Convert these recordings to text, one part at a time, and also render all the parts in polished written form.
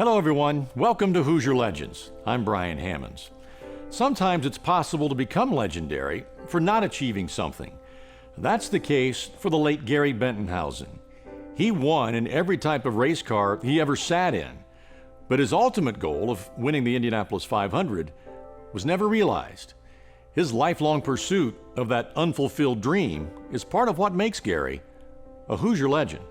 Hello everyone, welcome to Hoosier Legends. I'm Brian Hammonds. Sometimes it's possible to become legendary for not achieving something. That's the case for the late Gary Bettenhausen. He won in every type of race car he ever sat in, but his ultimate goal of winning the Indianapolis 500 was never realized. His lifelong pursuit of that unfulfilled dream is part of what makes Gary a Hoosier legend.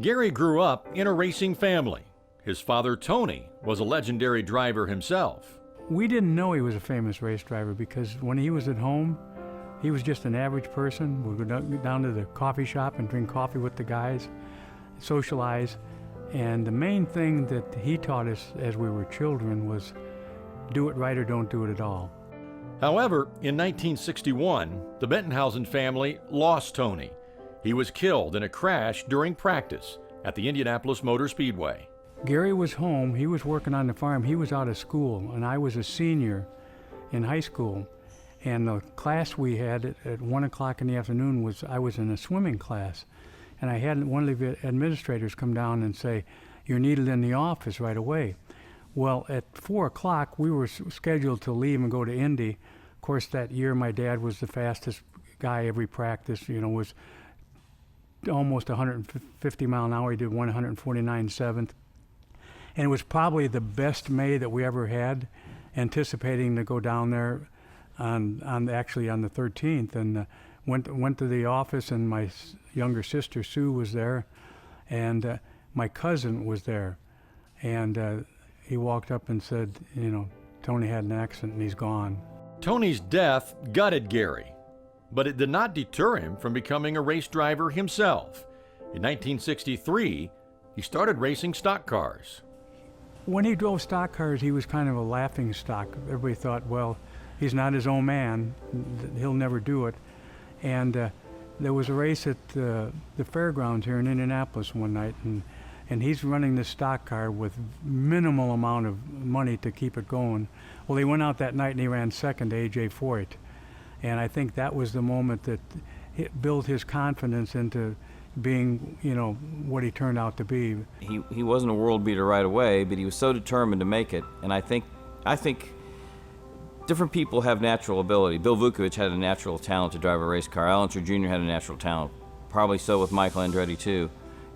Gary grew up in a racing family. His father, Tony, was a legendary driver himself. We didn't know he was a famous race driver because when he was at home, he was just an average person. We'd go down to the coffee shop and drink coffee with the guys, socialize. And the main thing that he taught us as we were children was do it right or don't do it at all. However, in 1961, the Bettenhausen family lost Tony. He was killed in a crash during practice at the Indianapolis Motor Speedway. Gary was home, he was working on the farm, he was out of school, and I was a senior in high school. And the class we had at 1 o'clock in the afternoon I was in a swimming class. And I had one of the administrators come down and say, "You're needed in the office right away." Well, at 4 o'clock, we were scheduled to leave and go to Indy. Of course, that year my dad was the fastest guy every practice, was almost 150 mile an hour. He did 149.7. And it was probably the best May that we ever had, anticipating to go down there on the 13th. And went to the office, and my younger sister Sue was there, and my cousin was there. And he walked up and said, Tony had an accident and he's gone. Tony's death gutted Gary, but it did not deter him from becoming a race driver himself. In 1963, he started racing stock cars. When he drove stock cars, he was kind of a laughing stock. Everybody thought, well, he's not his own man. He'll never do it. And there was a race at the fairgrounds here in Indianapolis one night, and he's running this stock car with minimal amount of money to keep it going. Well, he went out that night and he ran second to A.J. Foyt. And I think that was the moment that it built his confidence into being, what he turned out to be. He wasn't a world beater right away, but he was so determined to make it. And I think different people have natural ability. Bill Vukovich had a natural talent to drive a race car. Allenser Jr. had a natural talent, probably so with Michael Andretti too.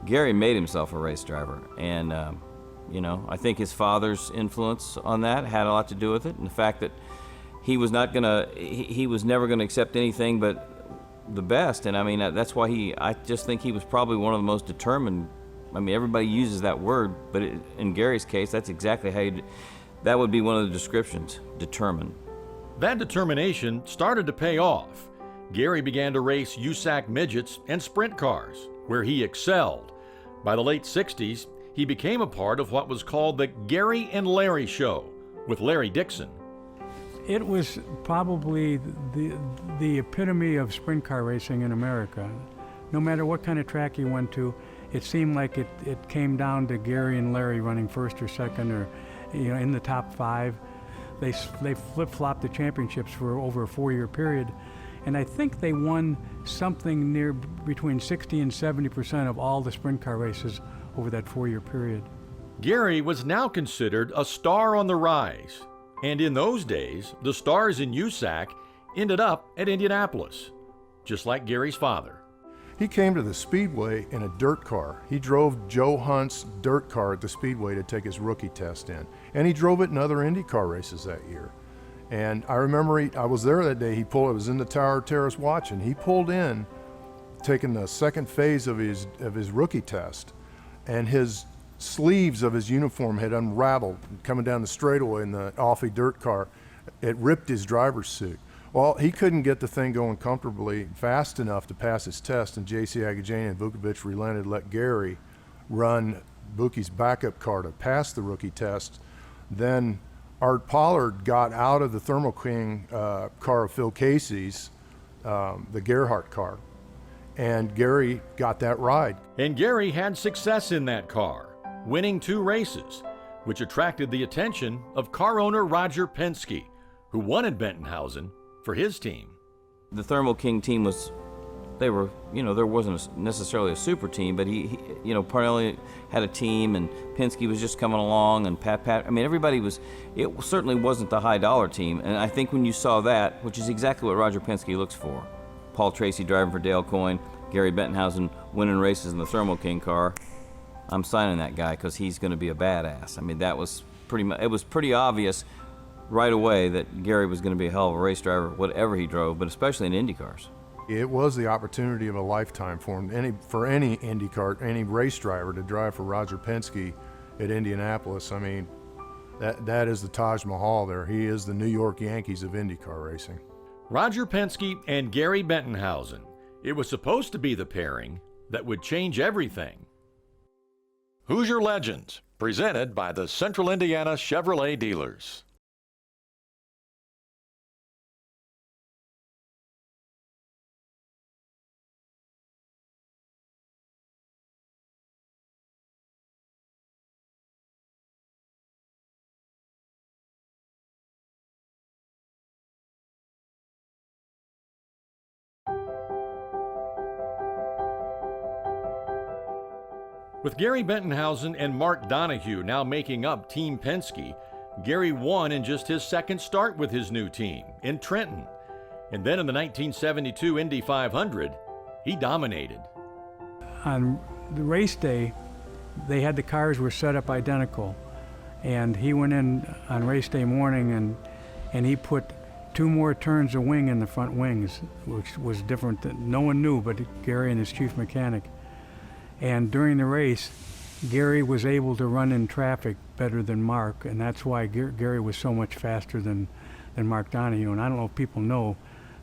Gary made himself a race driver, and I think his father's influence on that had a lot to do with it, and the fact that he was never gonna accept anything but the best. And I mean, that's why I just think he was probably one of the most determined. I mean, everybody uses that word, but in Gary's case, that's exactly how that would be one of the descriptions, determined. That determination started to pay off. Gary began to race USAC midgets and sprint cars, where he excelled. By the late 60s, he became a part of what was called the Gary and Larry Show with Larry Dixon. It was probably the epitome of sprint car racing in America. No matter what kind of track you went to, it seemed like it came down to Gary and Larry running first or second, or in the top 5. They flip-flopped the championships for over a 4-year period, and I think they won something near between 60 and 70% of all the sprint car races over that 4-year period. Gary was now considered a star on the rise. And in those days, the stars in USAC ended up at Indianapolis, just like Gary's father. He came to the Speedway in a dirt car. He drove Joe Hunt's dirt car at the Speedway to take his rookie test in. And he drove it in other Indy car races that year. And I remember I was there that day. It was in the Tower Terrace watching. He pulled in, taking the second phase of his rookie test, and his sleeves of his uniform had unraveled coming down the straightaway in the Alfie dirt car. It ripped his driver's suit. Well, he couldn't get the thing going comfortably fast enough to pass his test, and J.C. Agajanian and Vukovich relented, let Gary run Buki's backup car to pass the rookie test. Then Art Pollard got out of the Thermo King car of Phil Casey's, the Gerhardt car, and Gary got that ride. And Gary had success in that car, winning 2 races, which attracted the attention of car owner Roger Penske, who wanted Bettenhausen for his team. The Thermo King team was they were, there wasn't necessarily a super team, but he Parnelli had a team, and Penske was just coming along, and Pat. I mean, everybody was. It certainly wasn't the high dollar team, and I think when you saw that, which is exactly what Roger Penske looks for, Paul Tracy driving for Dale Coyne, Gary Bettenhausen winning races in the Thermo King car, I'm signing that guy because he's going to be a badass. I mean, that was it was pretty obvious right away that Gary was going to be a hell of a race driver, whatever he drove, but especially in Indy cars. It was the opportunity of a lifetime for him, for any IndyCar, any race driver to drive for Roger Penske at Indianapolis. I mean, that is the Taj Mahal there. He is the New York Yankees of IndyCar racing. Roger Penske and Gary Bettenhausen. It was supposed to be the pairing that would change everything. Hoosier Legends, presented by the Central Indiana Chevrolet dealers. With Gary Bettenhausen and Mark Donohue now making up Team Penske, Gary won in just his second start with his new team in Trenton. And then in the 1972 Indy 500, he dominated. On the race day, the cars were set up identical. And he went in on race day morning and he put 2 more turns of wing in the front wings, which was different than no one knew but Gary and his chief mechanic. And during the race, Gary was able to run in traffic better than Mark, and that's why Gary was so much faster than Mark Donohue. And I don't know if people know,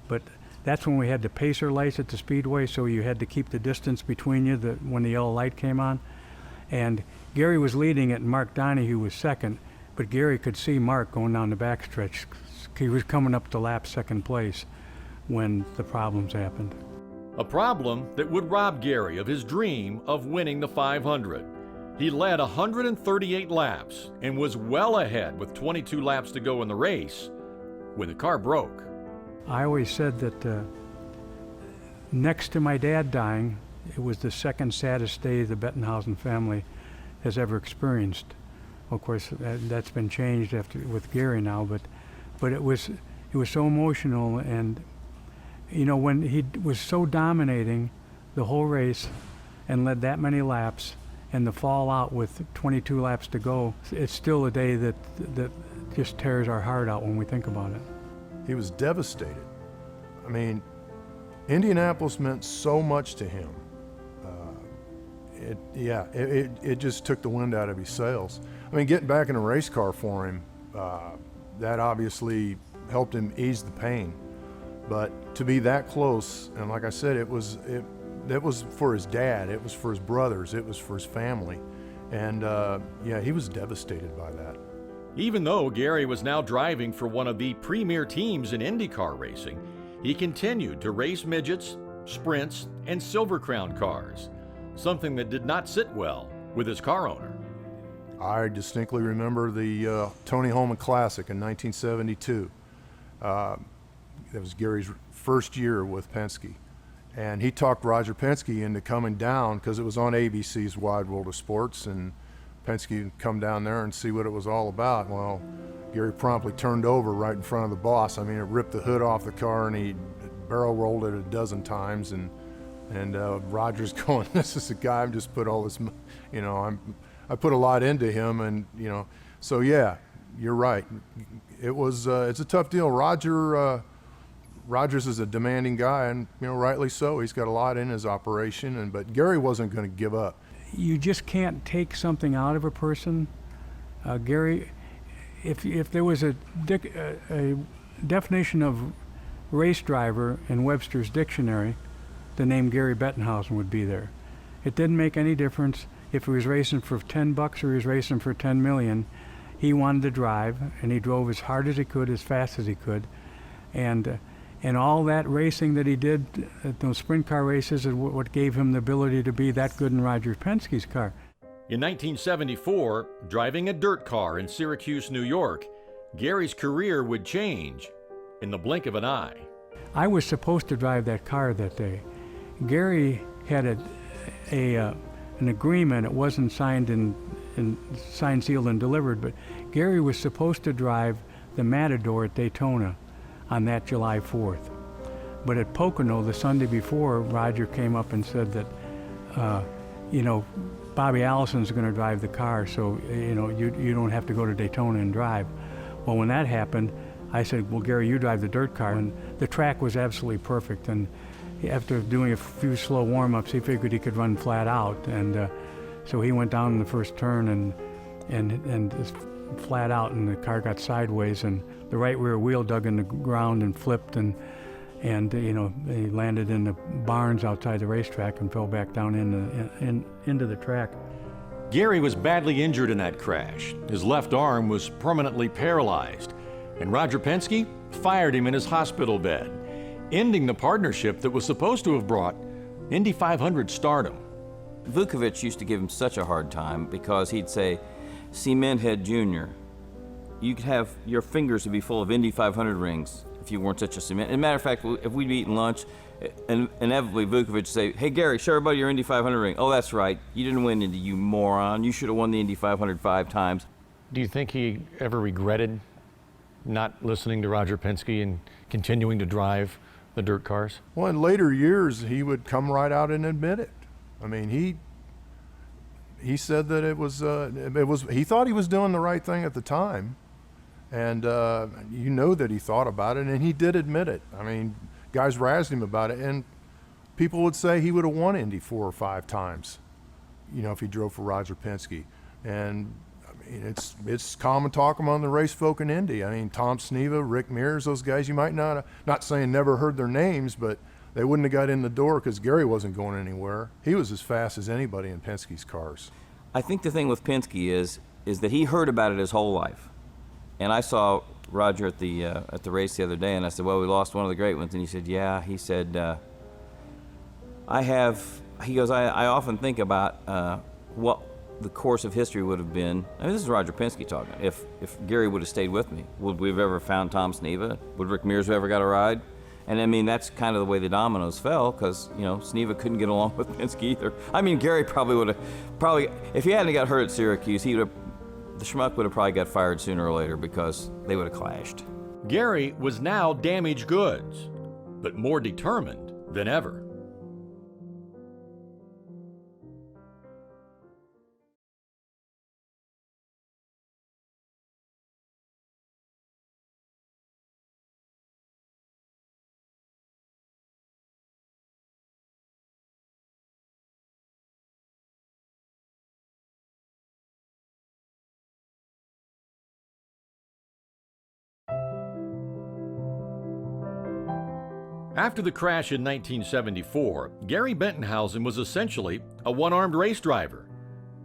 but that's when we had the pacer lights at the speedway, so you had to keep the distance between you when the yellow light came on. And Gary was leading it, and Mark Donohue was second, but Gary could see Mark going down the backstretch. He was coming up to lap second place when the problems happened. A problem that would rob Gary of his dream of winning the 500. He led 138 laps and was well ahead with 22 laps to go in the race when the car broke. I always said that next to my dad dying, it was the second saddest day the Bettenhausen family has ever experienced. Of course, that's been changed with Gary now, but it was so emotional. And when he was so dominating the whole race and led that many laps, and the fallout with 22 laps to go, it's still a day that just tears our heart out when we think about it. He was devastated. I mean, Indianapolis meant so much to him. It just took the wind out of his sails. I mean, getting back in a race car for him, that obviously helped him ease the pain. But to be that close, and like I said, that was for his dad, it was for his brothers, it was for his family. And he was devastated by that. Even though Gary was now driving for one of the premier teams in IndyCar racing, he continued to race midgets, sprints, and Silver Crown cars, something that did not sit well with his car owner. I distinctly remember the Tony Holman Classic in 1972. That was Gary's first year with Penske. And he talked Roger Penske into coming down because it was on ABC's Wide World of Sports, and Penske would come down there and see what it was all about. Well, Gary promptly turned over right in front of the boss. I mean, it ripped the hood off the car and he barrel rolled it a dozen times. And Roger's going, this is a guy, I've just put all this, I put a lot into him. And, so yeah, you're right. It's a tough deal. Rogers is a demanding guy, and rightly so. He's got a lot in his operation, but Gary wasn't going to give up. You just can't take something out of a person. Gary, if there was a definition of race driver in Webster's dictionary, the name Gary Bettenhausen would be there. It didn't make any difference if he was racing for $10 or he was racing for 10 million. He wanted to drive, and he drove as hard as he could, as fast as he could, and all that racing that he did at those sprint car races is what gave him the ability to be that good in Roger Penske's car. In 1974, driving a dirt car in Syracuse, New York, Gary's career would change in the blink of an eye. I was supposed to drive that car that day, Gary had an agreement. It wasn't signed signed, sealed, and delivered, but Gary was supposed to drive the Matador at Daytona on that July 4th. But at Pocono, the Sunday before, Roger came up and said that, Bobby Allison's going to drive the car, so, you don't have to go to Daytona and drive. Well, when that happened, I said, well, Gary, you drive the dirt car. And the track was absolutely perfect. And after doing a few slow warm-ups, he figured he could run flat out. And so he went down in the first turn and just flat out, and the car got sideways, and the right rear wheel dug in the ground and flipped, and he landed in the barns outside the racetrack and fell back down into the track. Gary was badly injured in that crash. His left arm was permanently paralyzed, and Roger Penske fired him in his hospital bed, ending the partnership that was supposed to have brought Indy 500 stardom. Vukovich used to give him such a hard time because he'd say, Cementhead Jr., you could have, your fingers would be full of Indy 500 rings if you weren't such a cement. As a matter of fact, if we'd be eating lunch, and inevitably Vukovich would say, hey Gary, show everybody your Indy 500 ring. Oh, that's right, you didn't win Indy, you moron. You should have won the Indy 500 5 times. Do you think he ever regretted not listening to Roger Penske and continuing to drive the dirt cars? Well, in later years, he would come right out and admit it. I mean, he said that it was he thought he was doing the right thing at the time, and that he thought about it, and he did admit it. I mean, guys razzed him about it, and people would say he would have won Indy 4 or 5 times, if he drove for Roger Penske. And I mean, it's common talk among the race folk in Indy. I mean, Tom Sneva, Rick Mears, those guys, you might not saying never heard their names, but they wouldn't have got in the door because Gary wasn't going anywhere. He was as fast as anybody in Penske's cars. I think the thing with Penske is that he heard about it his whole life. And I saw Roger at the race the other day, and I said, well, we lost one of the great ones. And he said, yeah. He said, I often think about what the course of history would have been. I mean, this is Roger Penske talking. If Gary would have stayed with me, would we have ever found Tom Sneva? Would Rick Mears have ever got a ride? And I mean, that's kind of the way the dominoes fell, because, Sneva couldn't get along with Penske either. I mean, Gary probably would have, if he hadn't got hurt at Syracuse, the schmuck would have probably got fired sooner or later because they would have clashed. Gary was now damaged goods, but more determined than ever. After the crash in 1974, Gary Bettenhausen was essentially a one-armed race driver,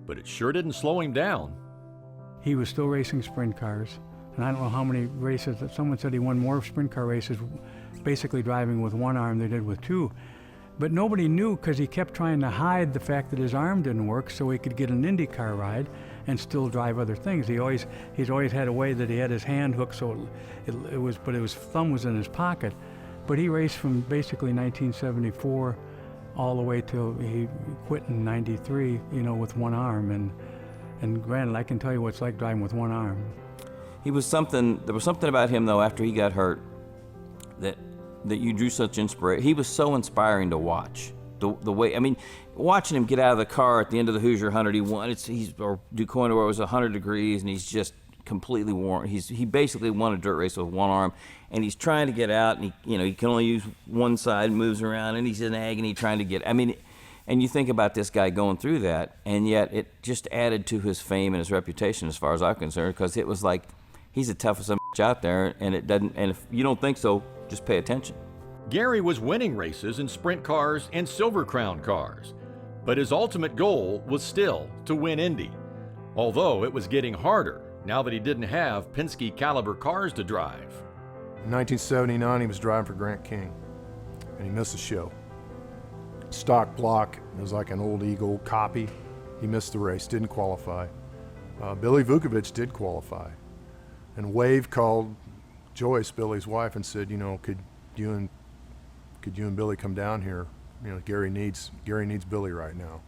but it sure didn't slow him down. He was still racing sprint cars, and I don't know how many races. Someone said he won more sprint car races basically driving with one arm than he did with two. But nobody knew, because he kept trying to hide the fact that his arm didn't work so he could get an IndyCar ride and still drive other things. He's always had a way that he had his hand hooked, so his thumb was in his pocket. But he raced from basically 1974 all the way till he quit in 93, with one arm. And granted, I can tell you what it's like driving with one arm. There was something about him, though, after he got hurt that you drew such inspiration. He was so inspiring to watch. The way, I mean, watching him get out of the car at the end of the Hoosier 100, or Duquoin, where it was 100 degrees, and he's just completely worn. He basically won a dirt race with one arm, and he's trying to get out, and he can only use one side, moves around, and he's in agony trying to get. I mean, and you think about this guy going through that, and yet it just added to his fame and his reputation, as far as I'm concerned, because it was like he's the toughest out there, and it doesn't. And if you don't think so, just pay attention. Gary was winning races in sprint cars and Silver Crown cars, but his ultimate goal was still to win Indy, although it was getting harder now that he didn't have Penske caliber cars to drive. In 1979, he was driving for Grant King, and he missed the show. Stock block, it was like an old Eagle copy. He missed the race, didn't qualify. Billy Vukovich did qualify. And Wave called Joyce, Billy's wife, and said, could you and Billy come down here Gary needs Billy right now.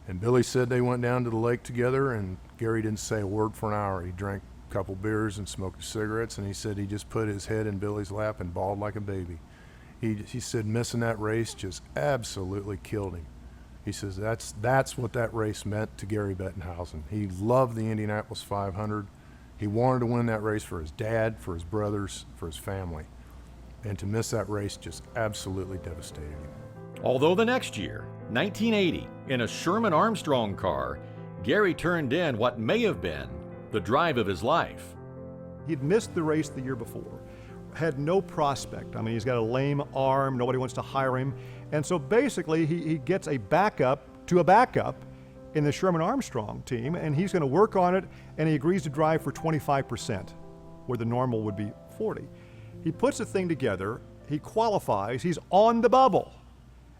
And Billy said they went down to the lake together, and Gary didn't say a word for an hour. He drank a couple beers and smoked cigarettes, and he said he just put his head in Billy's lap and bawled like a baby. He said missing that race just absolutely killed him. He says that's what that race meant to Gary Bettenhausen. He loved the Indianapolis 500. He wanted to win that race for his dad, for his brothers, for his family. And to miss that race just absolutely devastated him. Although the next year, 1980, in a Sherman Armstrong car, Gary turned in what may have been the drive of his life. He'd missed the race the year before, had no prospect. I mean, he's got a lame arm, nobody wants to hire him. And so basically, he gets a backup to a backup in the Sherman Armstrong team, and he's going to work on it, and he agrees to drive for 25%, where the normal would be 40. He puts the thing together, he qualifies, he's on the bubble.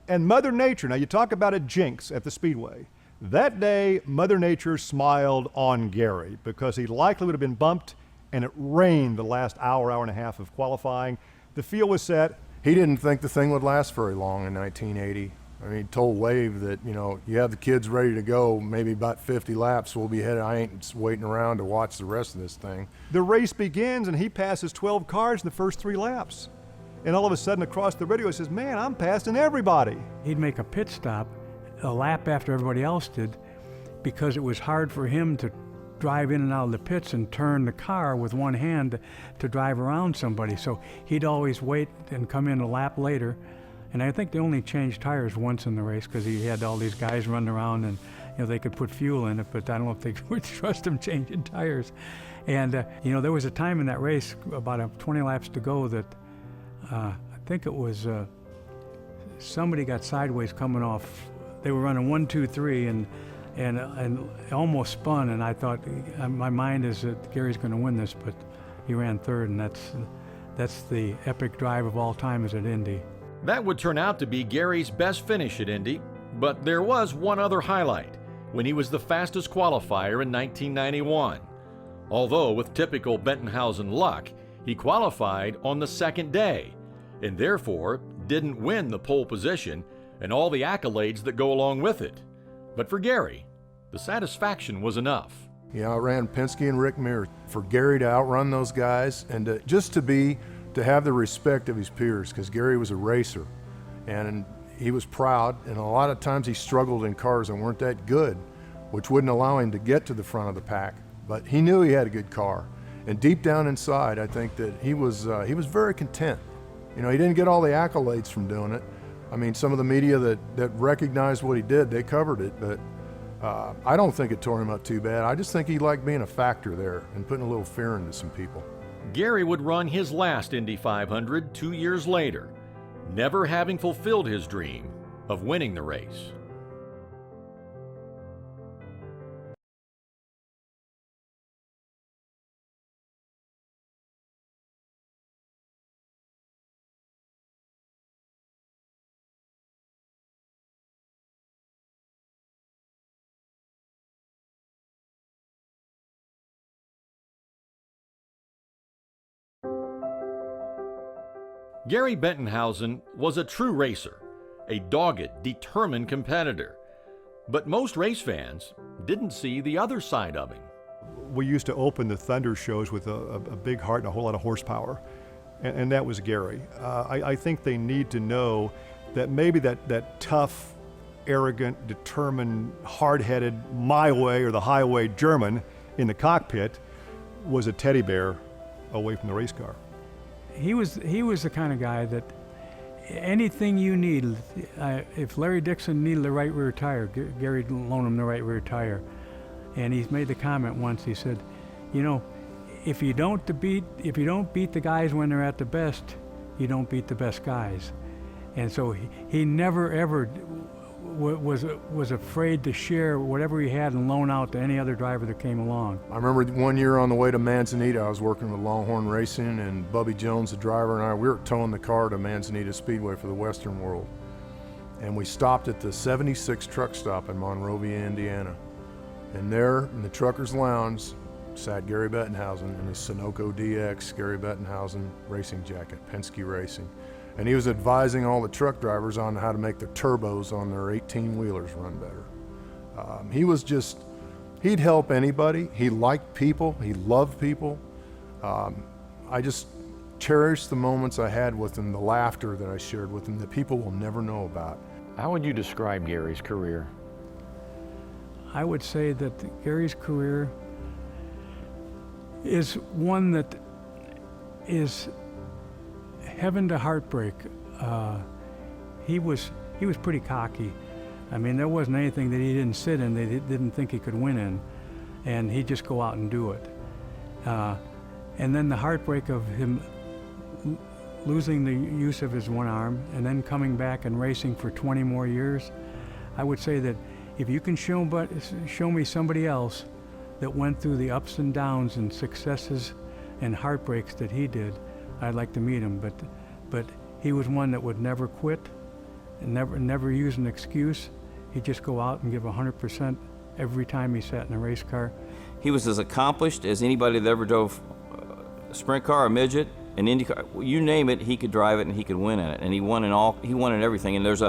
And Mother Nature, now you talk about a jinx at the Speedway. That day, Mother Nature smiled on Gary because he likely would have been bumped, and it rained the last hour and a half of qualifying. The field was set. He didn't think the thing would last very long in 1980. I mean, he told Wave that, you have the kids ready to go, maybe about 50 laps, we'll be headed. I ain't waiting around to watch the rest of this thing. The race begins, and he passes 12 cars in the first 3 laps. And all of a sudden, across the radio, he says, man, I'm passing everybody. He'd make a pit stop a lap after everybody else did because it was hard for him to drive in and out of the pits and turn the car with one hand to drive around somebody. So he'd always wait and come in a lap later. And I think they only changed tires once in the race because he had all these guys running around and they could put fuel in it, but I don't know if they would trust him changing tires. And there was a time in that race, about 20 laps to go, that I think it was somebody got sideways coming off. They were running 1, 2, 3 and almost spun, and I thought, my mind is that Gary's going to win this, but he ran third, and that's the epic drive of all time is at Indy. That would turn out to be Gary's best finish at Indy, but there was one other highlight, when he was the fastest qualifier in 1991. Although with typical Bettenhausen luck, he qualified on the second day, and therefore didn't win the pole position and all the accolades that go along with it. But for Gary, the satisfaction was enough. He outran Penske and Rick Mears. For Gary to outrun those guys and to have the respect of his peers, because Gary was a racer and he was proud, and a lot of times he struggled in cars that weren't that good, which wouldn't allow him to get to the front of the pack. But he knew he had a good car. And deep down inside, I think that he was very content. He didn't get all the accolades from doing it. I mean, some of the media that recognized what he did, they covered it, but I don't think it tore him up too bad. I just think he liked being a factor there and putting a little fear into some people. Gary would run his last Indy 500 2 years later, never having fulfilled his dream of winning the race. Gary Bettenhausen was a true racer, a dogged, determined competitor. But most race fans didn't see the other side of him. We used to open the Thunder shows with a big heart and a whole lot of horsepower, and that was Gary. I think they need to know that maybe that tough, arrogant, determined, hard-headed, my way or the highway German in the cockpit was a teddy bear away from the race car. He was the kind of guy that anything you need, if Larry Dixon needed the right rear tire, Gary'd loan him the right rear tire. And he's made the comment once, he said, if you don't beat the guys when they're at the best, you don't beat the best guys. And so he never ever was afraid to share whatever he had and loan out to any other driver that came along. I remember one year on the way to Manzanita, I was working with Longhorn Racing, and Bubby Jones, the driver, and we were towing the car to Manzanita Speedway for the Western World. And we stopped at the 76 truck stop in Monrovia, Indiana. And there, in the trucker's lounge, sat Gary Bettenhausen in his Sunoco DX Gary Bettenhausen racing jacket, Penske Racing. And he was advising all the truck drivers on how to make the turbos on their 18-wheelers run better. He'd help anybody. He liked people. He loved people. I just cherished the moments I had with him, the laughter that I shared with him that people will never know about. How would you describe Gary's career? I would say that Gary's career is one that is heaven to heartbreak. He was pretty cocky. I mean, there wasn't anything that he didn't sit in that he didn't think he could win in, and he'd just go out and do it. And then the heartbreak of him losing the use of his one arm and then coming back and racing for 20 more years, I would say that if you can show me somebody else that went through the ups and downs and successes and heartbreaks that he did, I'd like to meet him. But he was one that would never quit and never use an excuse. He'd just go out and give 100% every time he sat in a race car. He was as accomplished as anybody that ever drove a sprint car, a midget, an Indy car. You name it, he could drive it and he could win in it. And he won in everything. And there's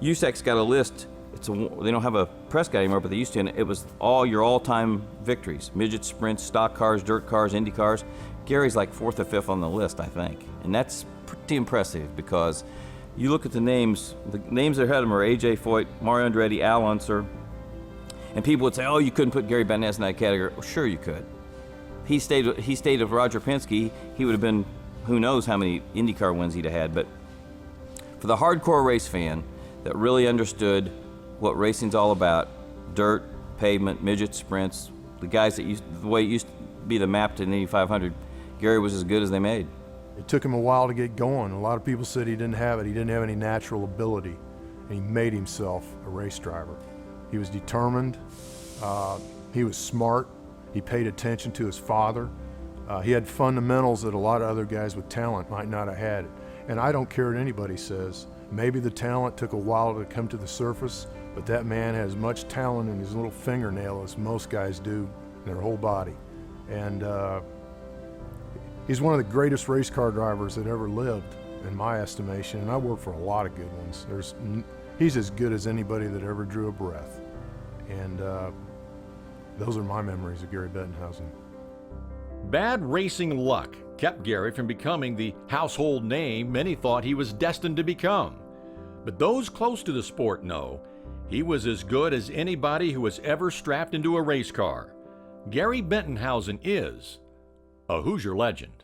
USAC's got a list. They don't have a press guy anymore, but they used to. And it was all your all-time victories: midget, sprints, stock cars, dirt cars, Indy cars. Gary's like 4th or 5th on the list, I think. And that's pretty impressive, because you look at the names that are ahead of him are A.J. Foyt, Mario Andretti, Al Unser, and people would say, oh, you couldn't put Gary Bettenhausen in that category. Well, sure you could. He stayed with Roger Penske, he would have been, who knows how many IndyCar wins he'd have had. But for the hardcore race fan that really understood what racing's all about, dirt, pavement, midget sprints, the guys the way it used to be the map to an Indy 500, Gary was as good as they made. It took him a while to get going. A lot of people said he didn't have it. He didn't have any natural ability, and he made himself a race driver. He was determined. He was smart. He paid attention to his father. He had fundamentals that a lot of other guys with talent might not have had. And I don't care what anybody says. Maybe the talent took a while to come to the surface, but that man has as much talent in his little fingernail as most guys do in their whole body. And he's one of the greatest race car drivers that ever lived, in my estimation, and I work for a lot of good ones. He's as good as anybody that ever drew a breath. And those are my memories of Gary Bettenhausen. Bad racing luck kept Gary from becoming the household name many thought he was destined to become. But those close to the sport know he was as good as anybody who was ever strapped into a race car. Gary Bettenhausen is a Hoosier legend.